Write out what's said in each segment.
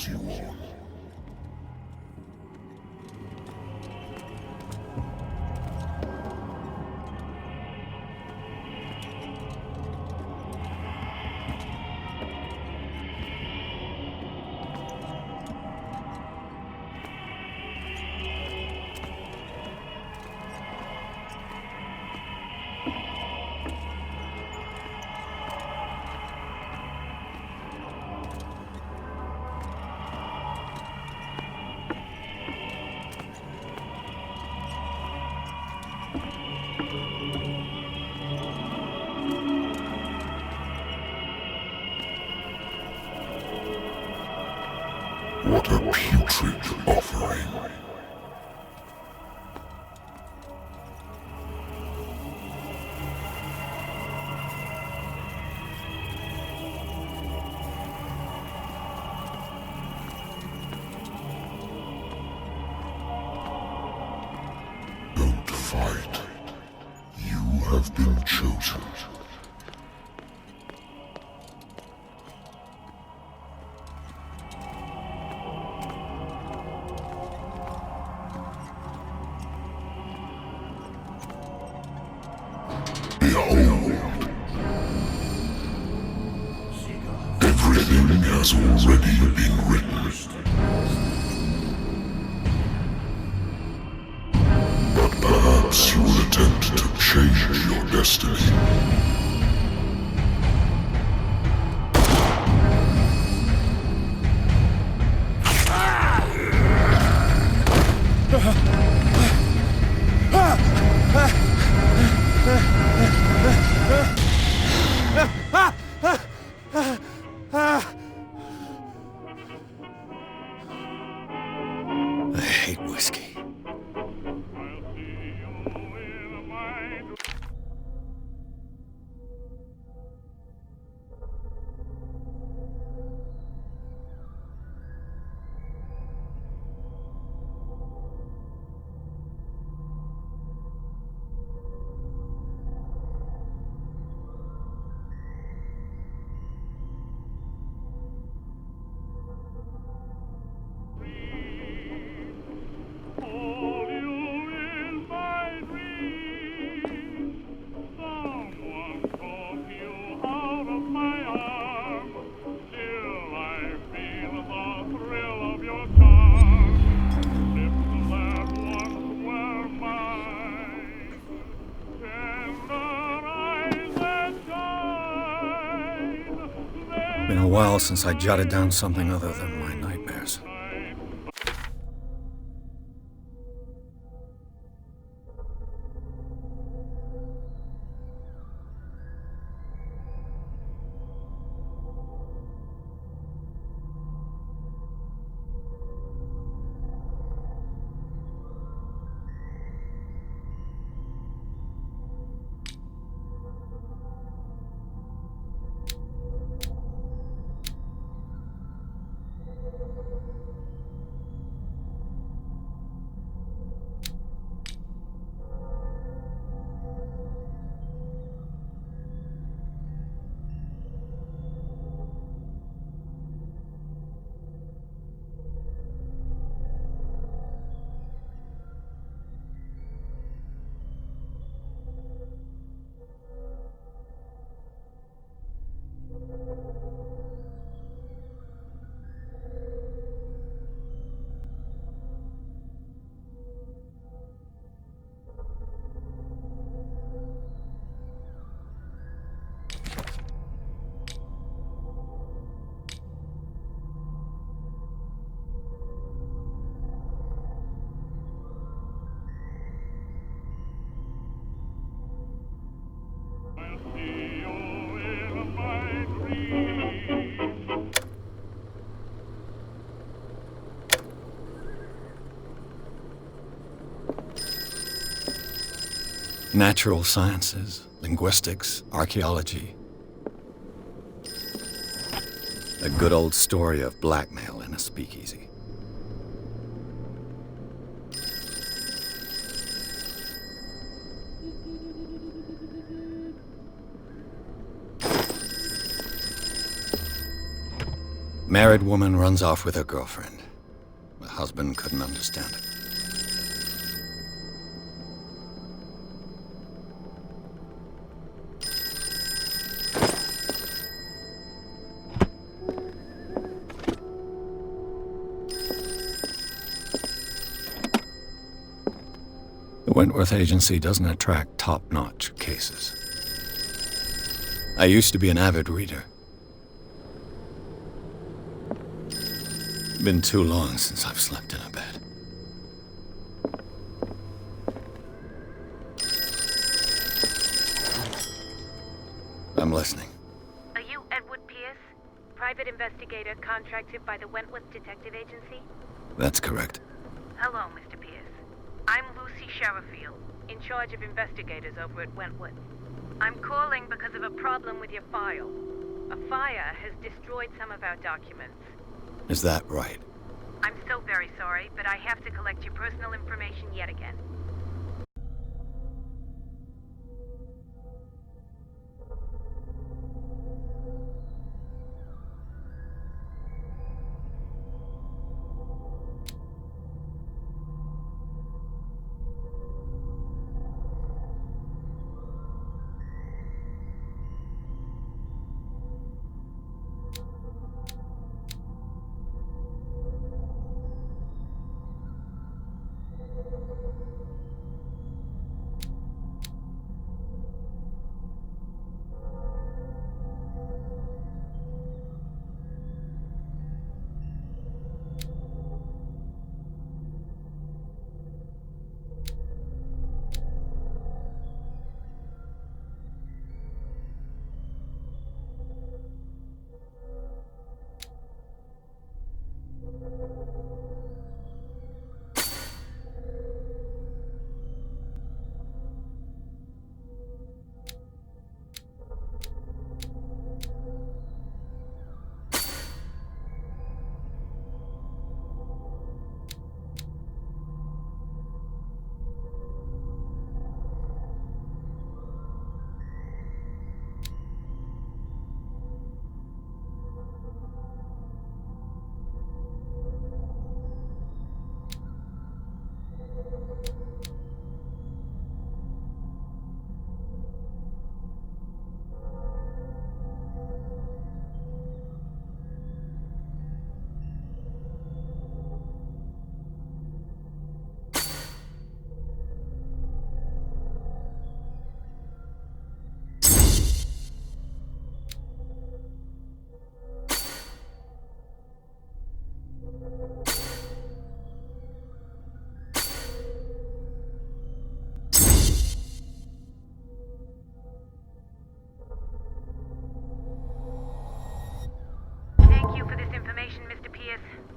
spurs you on. What a putrid offering. Don't fight. You have been chosen. Behold, everything has already been written. But perhaps you will attempt to change your destiny. I hate whiskey. Been a while since I jotted down something other than my nightmares. Natural sciences, linguistics, archaeology. A good old story of blackmail in a speakeasy. Married woman runs off with her girlfriend. The husband couldn't understand it. The Wentworth Agency doesn't attract top-notch cases. I used to be an avid reader. Been too long since I've slept in a bed. I'm listening. Are you Edward Pierce, private investigator contracted by the Wentworth Detective Agency? That's correct. Hello, Mr. Pierce. I'm Lucy Sherrifield, in charge of investigators over at Wentworth. I'm calling because of a problem with your file. A fire has destroyed some of our documents. Is that right? I'm so very sorry, but I have to collect your personal information yet again.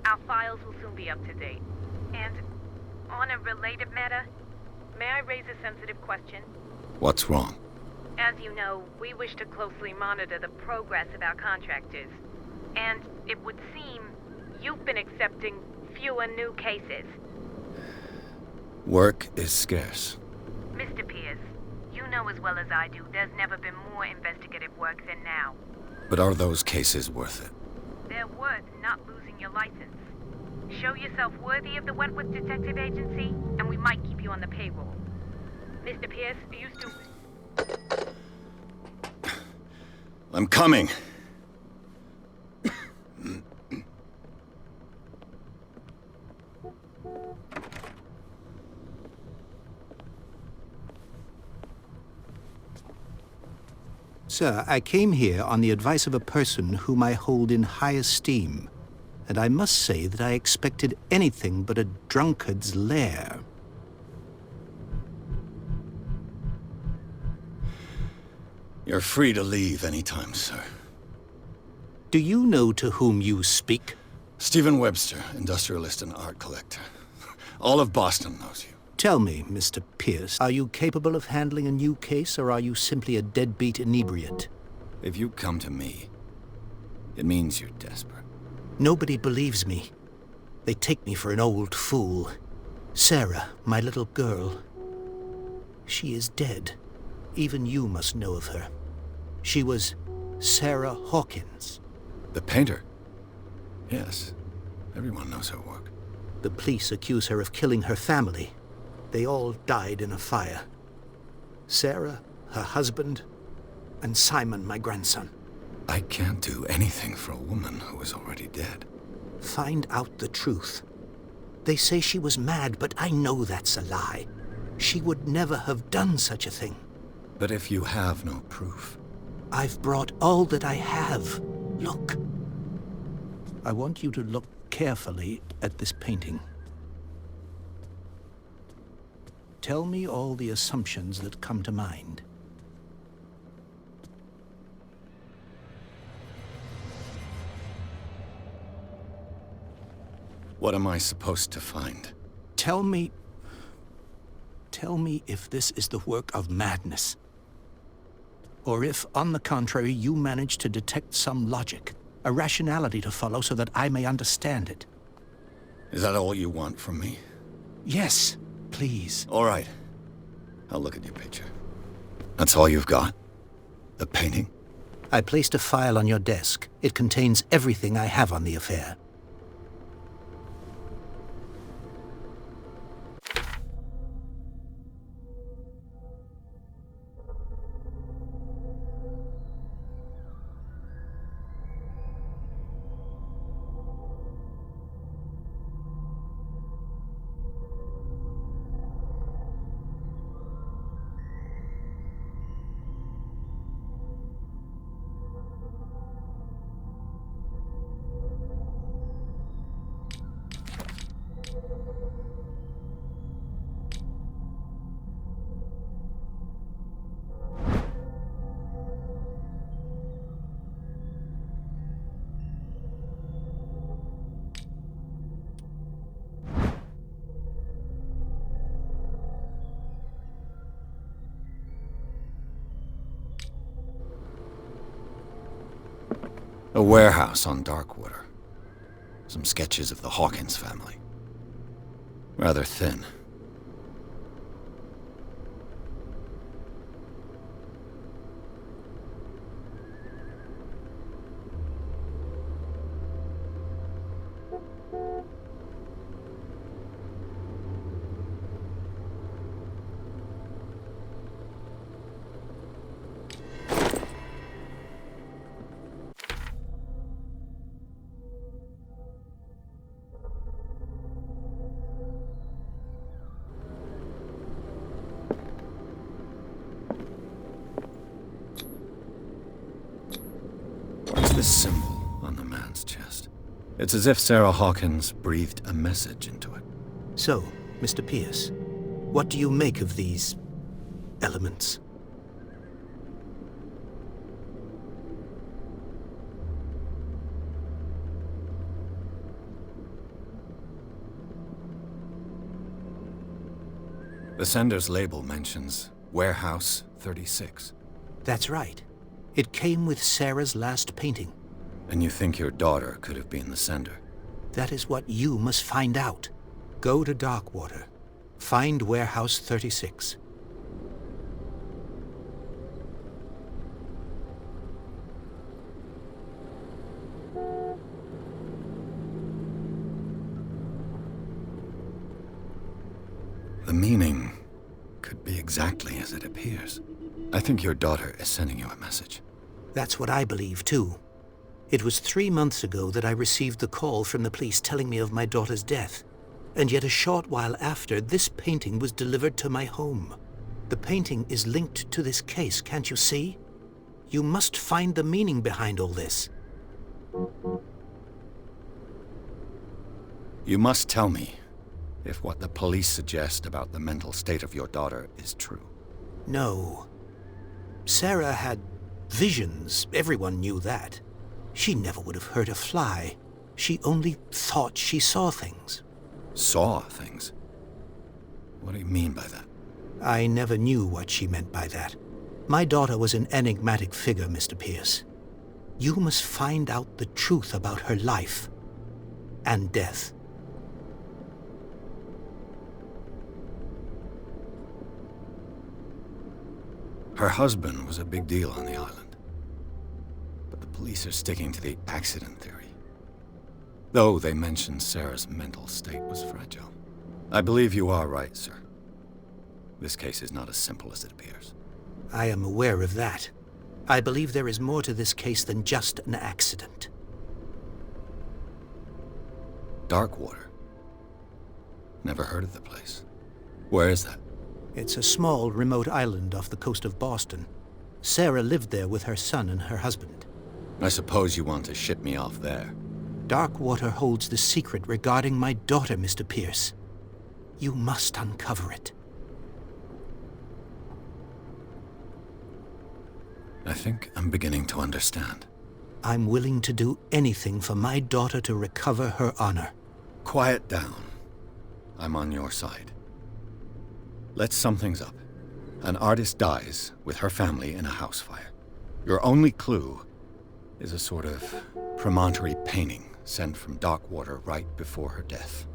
Our files will soon be up to date. And on a related matter, may I raise a sensitive question? What's wrong? As you know, we wish to closely monitor the progress of our contractors. And it would seem you've been accepting fewer new cases. Work is scarce. Mr. Pierce, you know as well as I do there's never been more investigative work than now. But are those cases worth it? They're worth not losing your license. Show yourself worthy of the Wentworth Detective Agency, and we might keep you on the payroll. Mr. Pierce, are you still... I'm coming. Sir, I came here on the advice of a person whom I hold in high esteem, and I must say that I expected anything but a drunkard's lair. You're free to leave anytime, sir. Do you know to whom you speak? Stephen Webster, industrialist and art collector. All of Boston knows you. Tell me, Mr. Pierce, are you capable of handling a new case, or are you simply a deadbeat inebriate? If you come to me, it means you're desperate. Nobody believes me. They take me for an old fool. Sarah, my little girl. She is dead. Even you must know of her. She was Sarah Hawkins. The painter? Yes. Everyone knows her work. The police accuse her of killing her family. They all died in a fire. Sarah, her husband, and Simon, my grandson. I can't do anything for a woman who is already dead. Find out the truth. They say she was mad, but I know that's a lie. She would never have done such a thing. But if you have no proof... I've brought all that I have. Look. I want you to look carefully at this painting. Tell me all the assumptions that come to mind. What am I supposed to find? Tell me if this is the work of madness. Or if, on the contrary, you manage to detect some logic, a rationality to follow so that I may understand it. Is that all you want from me? Yes, please. All right. I'll look at your picture. That's all you've got? The painting? I placed a file on your desk. It contains everything I have on the affair. A warehouse on Darkwater. Some sketches of the Hawkins family. Rather thin. This symbol on the man's chest. It's as if Sarah Hawkins breathed a message into it. So, Mr. Pierce, what do you make of these elements? The sender's label mentions Warehouse 36. That's right. It came with Sarah's last painting. And you think your daughter could have been the sender? That is what you must find out. Go to Darkwater. Find Warehouse 36. The meaning could be exactly as it appears. I think your daughter is sending you a message. That's what I believe, too. It was 3 months ago that I received the call from the police telling me of my daughter's death. And yet a short while after, this painting was delivered to my home. The painting is linked to this case, can't you see? You must find the meaning behind all this. You must tell me if what the police suggest about the mental state of your daughter is true. No. Sarah had visions. Everyone knew that. She never would have hurt a fly. She only thought she saw things. Saw things? What do you mean by that? I never knew what she meant by that. My daughter was an enigmatic figure, Mr. Pierce. You must find out the truth about her life and death. Her husband was a big deal on the island. But the police are sticking to the accident theory. though they mentioned Sarah's mental state was fragile. I believe you are right, sir. This case is not as simple as it appears. I am aware of that. I believe there is more to this case than just an accident. Darkwater? Never heard of the place. Where is that? It's a small, remote island off the coast of Boston. Sarah lived there with her son and her husband. I suppose you want to ship me off there. Darkwater holds the secret regarding my daughter, Mr. Pierce. You must uncover it. I think I'm beginning to understand. I'm willing to do anything for my daughter to recover her honor. Quiet down. I'm on your side. Let's sum things up. An artist dies with her family in a house fire. Your only clue is a sort of promontory painting sent from Darkwater right before her death.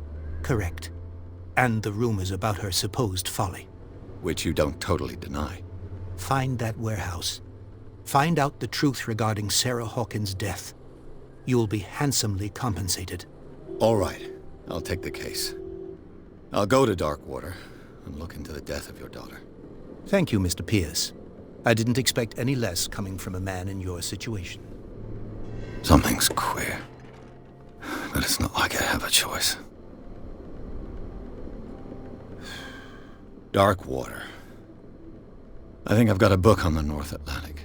Correct. And the rumors about her supposed folly. Which you don't totally deny. Find that warehouse. Find out the truth regarding Sarah Hawkins' death. You'll be handsomely compensated. All right. I'll take the case. I'll go to Darkwater and look into the death of your daughter. Thank you, Mr. Pierce. I didn't expect any less coming from a man in your situation. Something's queer. But it's not like I have a choice. Darkwater. I think I've got a book on the North Atlantic.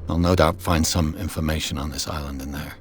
I'll no doubt find some information on this island in there.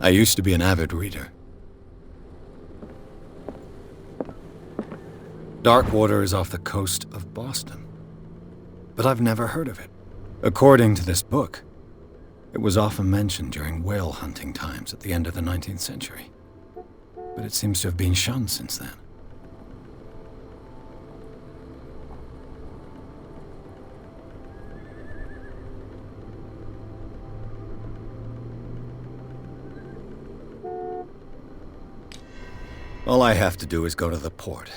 I used to be an avid reader. Darkwater is off the coast of Boston. But I've never heard of it. According to this book, it was often mentioned during whale hunting times at the end of the 19th century. But it seems to have been shunned since then. All I have to do is go to the port.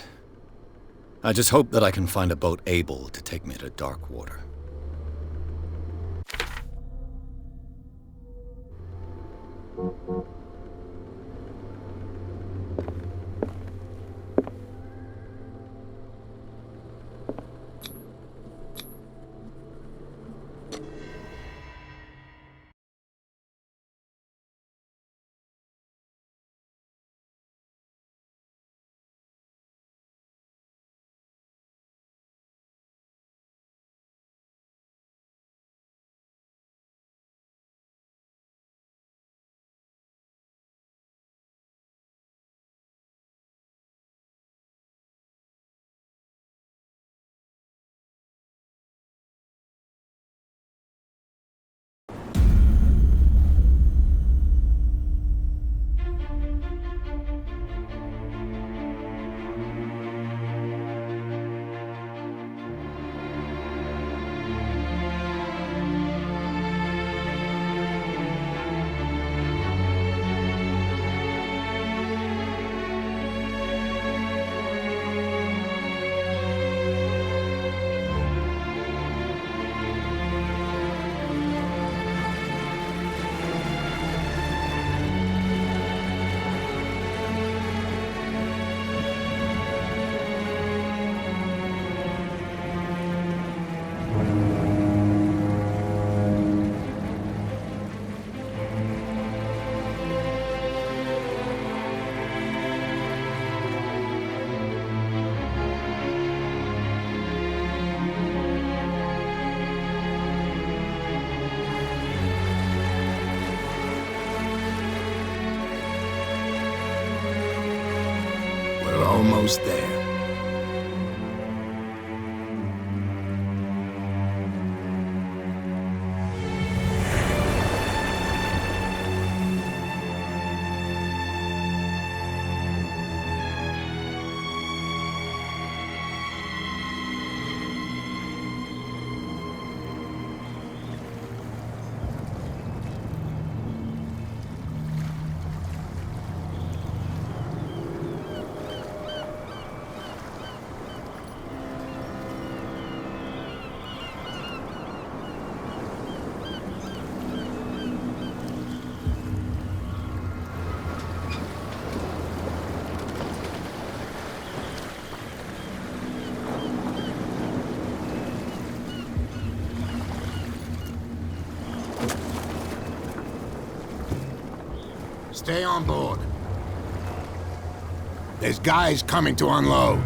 I just hope that I can find a boat able to take me to Darkwater. almost there. Stay on board. There's guys coming to unload.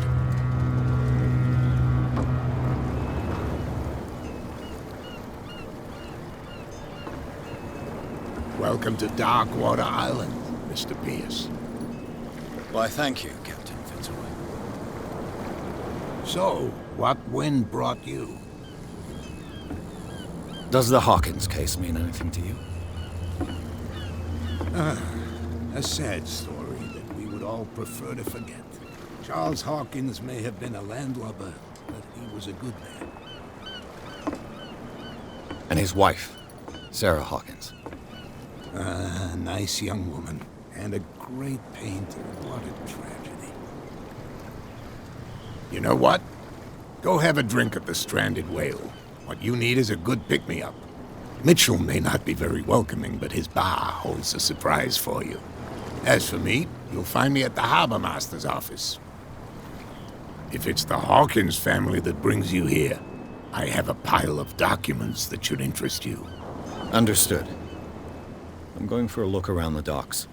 Welcome to Darkwater Island, Mr. Pierce. Why, thank you, Captain Fitzroy. So, what wind brought you? Does the Hawkins case mean anything to you? A sad story that we would all prefer to forget. Charles Hawkins may have been a landlubber, but he was a good man. And his wife, Sarah Hawkins. A nice young woman, and a great painter. What a tragedy. You know what? Go have a drink at the Stranded Whale. What you need is a good pick-me-up. Mitchell may not be very welcoming, but his bar holds a surprise for you. As for me, you'll find me at the Harbor Master's office. If it's the Hawkins family that brings you here, I have a pile of documents that should interest you. Understood. I'm going for a look around the docks.